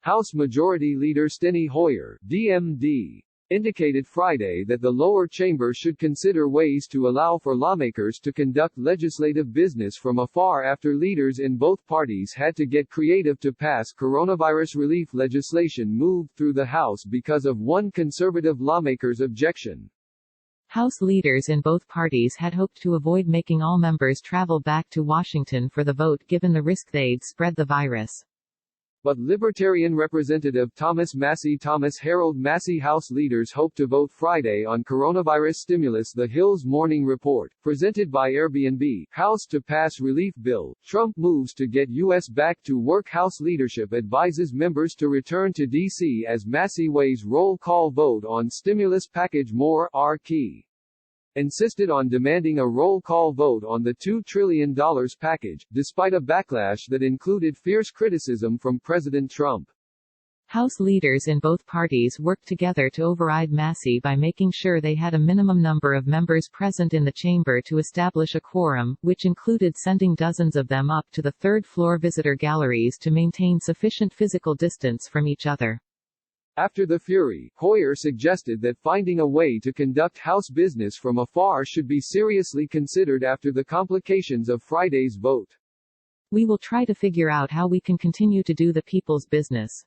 House Majority Leader Steny Hoyer, DMD, indicated Friday that the lower chamber should consider ways to allow for lawmakers to conduct legislative business from afar after leaders in both parties had to get creative to pass coronavirus relief legislation moved through the House because of one conservative lawmaker's objection. House leaders in both parties had hoped to avoid making all members travel back to Washington for the vote given the risk they'd spread the virus. But Libertarian Representative Thomas Harold Massey House leaders hope to vote Friday on coronavirus stimulus. TheHill's Morning Report, presented by Airbnb, House to pass relief bill. Trump moves to get U.S. back to work. House leadership advises members to return to D.C. as Massey weighs roll call vote on stimulus package. More, R. Key insisted on demanding a roll call vote on the $2 trillion package, despite a backlash that included fierce criticism from President Trump. House leaders in both parties worked together to override Massey by making sure they had a minimum number of members present in the chamber to establish a quorum, which included sending dozens of them up to the third-floor visitor galleries to maintain sufficient physical distance from each other. After the fury, Hoyer suggested that finding a way to conduct House business from afar should be seriously considered after the complications of Friday's vote. We will try to figure out how we can continue to do the people's business.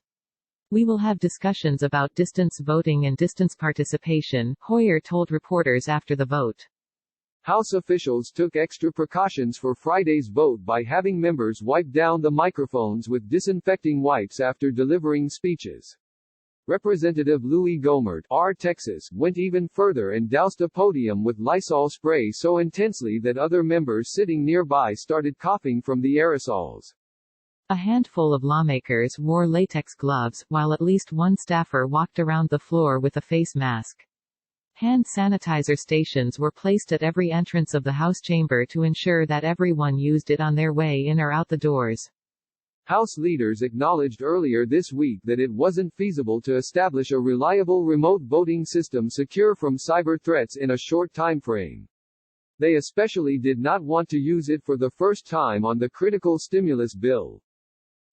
We will have discussions about distance voting and distance participation, Hoyer told reporters after the vote. House officials took extra precautions for Friday's vote by having members wipe down the microphones with disinfecting wipes after delivering speeches. Representative Louis Gohmert, R. Texas, went even further and doused a podium with Lysol spray so intensely that other members sitting nearby started coughing from the aerosols. A handful of lawmakers wore latex gloves, while at least one staffer walked around the floor with a face mask. Hand sanitizer stations were placed at every entrance of the House chamber to ensure that everyone used it on their way in or out the doors. House leaders acknowledged earlier this week that it wasn't feasible to establish a reliable remote voting system secure from cyber threats in a short time frame. They especially did not want to use it for the first time on the critical stimulus bill.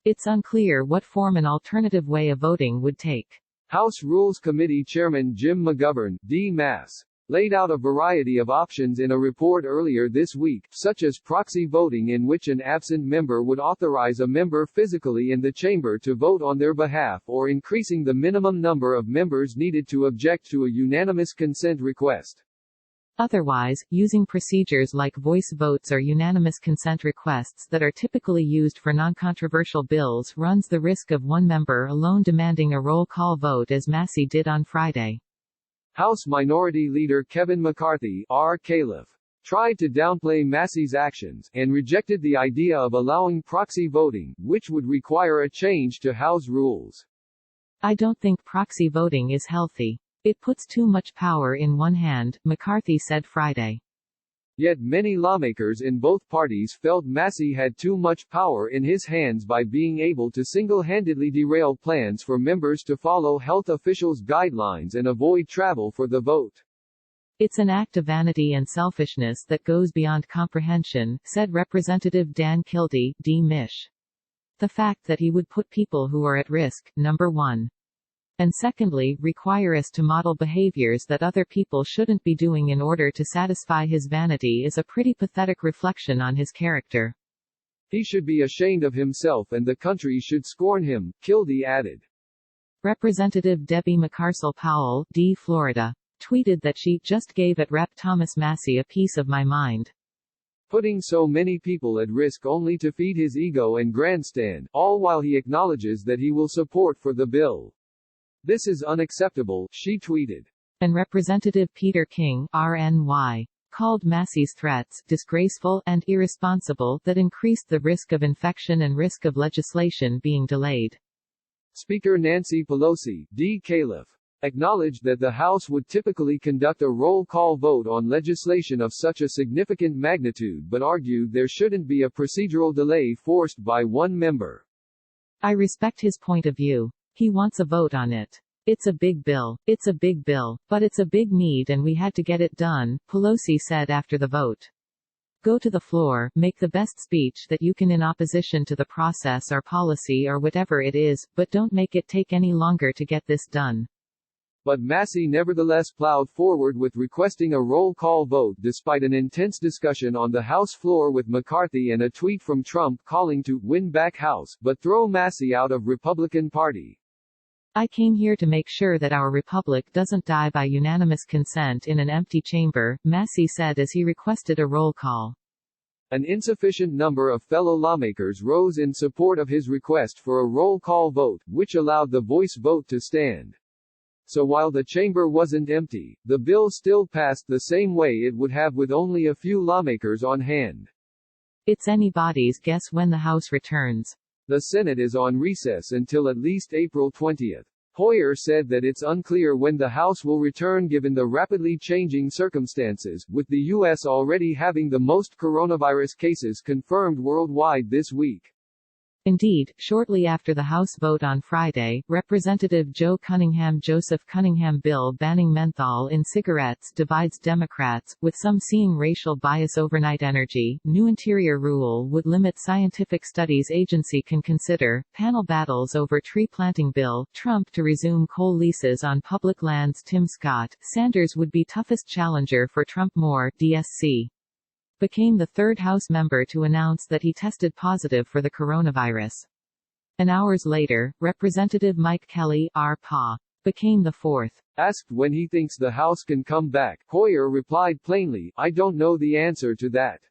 It's unclear what form an alternative way of voting would take. House Rules Committee Chairman Jim McGovern, D. Mass., laid out a variety of options in a report earlier this week, such as proxy voting in which an absent member would authorize a member physically in the chamber to vote on their behalf, or increasing the minimum number of members needed to object to a unanimous consent request. Otherwise, using procedures like voice votes or unanimous consent requests that are typically used for non-controversial bills runs the risk of one member alone demanding a roll call vote, as Massey did on Friday. House Minority Leader Kevin McCarthy, R. Califf, tried to downplay Massey's actions, and rejected the idea of allowing proxy voting, which would require a change to House rules. I don't think proxy voting is healthy. It puts too much power in one hand, McCarthy said Friday. Yet many lawmakers in both parties felt Massey had too much power in his hands by being able to single-handedly derail plans for members to follow health officials' guidelines and avoid travel for the vote. It's an act of vanity and selfishness that goes beyond comprehension, said Representative Dan Kildee, D. Mich. The fact that he would put people who are at risk, number one. And secondly, require us to model behaviors that other people shouldn't be doing in order to satisfy his vanity is a pretty pathetic reflection on his character. He should be ashamed of himself and the country should scorn him, Kildee added. Representative Debbie McCarcel Powell, D. Florida, tweeted that she just gave at Rep. Thomas Massey a piece of my mind. Putting so many people at risk only to feed his ego and grandstand, all while he acknowledges that he will support for the bill. This is unacceptable, she tweeted. And Representative Peter King, RNY, called Massey's threats disgraceful and irresponsible that increased the risk of infection and risk of legislation being delayed. Speaker Nancy Pelosi, D. Califf, acknowledged that the House would typically conduct a roll call vote on legislation of such a significant magnitude but argued there shouldn't be a procedural delay forced by one member. I respect his point of view. He wants a vote on it. It's a big bill. It's a big bill. But it's a big need and we had to get it done, Pelosi said after the vote. Go to the floor, make the best speech that you can in opposition to the process or policy or whatever it is, but don't make it take any longer to get this done. But Massey nevertheless plowed forward with requesting a roll call vote despite an intense discussion on the House floor with McCarthy and a tweet from Trump calling to win back House, but throw Massey out of Republican Party. I came here to make sure that our republic doesn't die by unanimous consent in an empty chamber, Massey said as he requested a roll call. An insufficient number of fellow lawmakers rose in support of his request for a roll call vote, which allowed the voice vote to stand. So while the chamber wasn't empty, the bill still passed the same way it would have with only a few lawmakers on hand. It's anybody's guess when the House returns. The Senate is on recess until at least April 20. Hoyer said that it's unclear when the House will return given the rapidly changing circumstances, with the U.S. already having the most coronavirus cases confirmed worldwide this week. Indeed, shortly after the House vote on Friday, Representative Joseph Cunningham bill banning menthol in cigarettes divides Democrats, with some seeing racial bias. Overnight energy, new interior rule would limit scientific studies agency can consider, panel battles over tree planting bill, Trump to resume coal leases on public lands. Tim Scott, Sanders would be toughest challenger for Trump. Moore, DSC. Became the third House member to announce that he tested positive for the coronavirus. An hours later, Representative Mike Kelly, R.Pa. became the fourth. Asked when he thinks the House can come back, Hoyer replied plainly, "I don't know the answer to that."